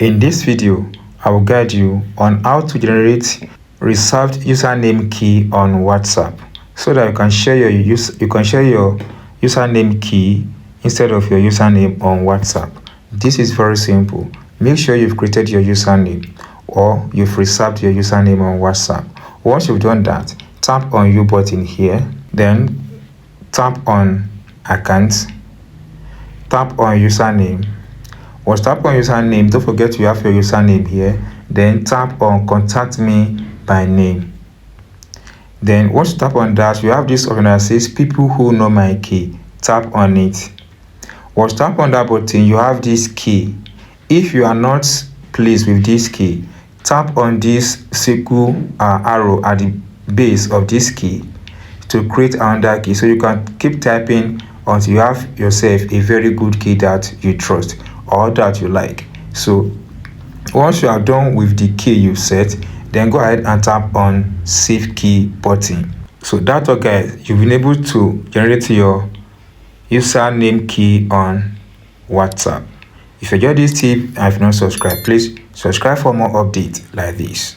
In this video, I will guide you on how to generate reserved username key on WhatsApp so that you can share your username key instead of your username on WhatsApp. This is very simple. Make sure you've created your username or you've reserved your username on WhatsApp. Once you've done that, tap on U button here, then tap on account, tap on username. Once tap on username, don't forget you have your username here, then tap on contact me by name. Then once you tap on that, you have this option that says people who know my key. Tap on it. Once tap on that button, you have this key. If you are not pleased with this key, tap on this circle arrow at the base of this key to create another key, so you can keep typing until you have yourself a very good key that you trust or that you like. So once you are done with the key you've set, then go ahead and tap on save key button. So that's all, guys. You've been able to generate your username key on WhatsApp. If you enjoyed this tip and if not subscribed, please subscribe for more updates like this.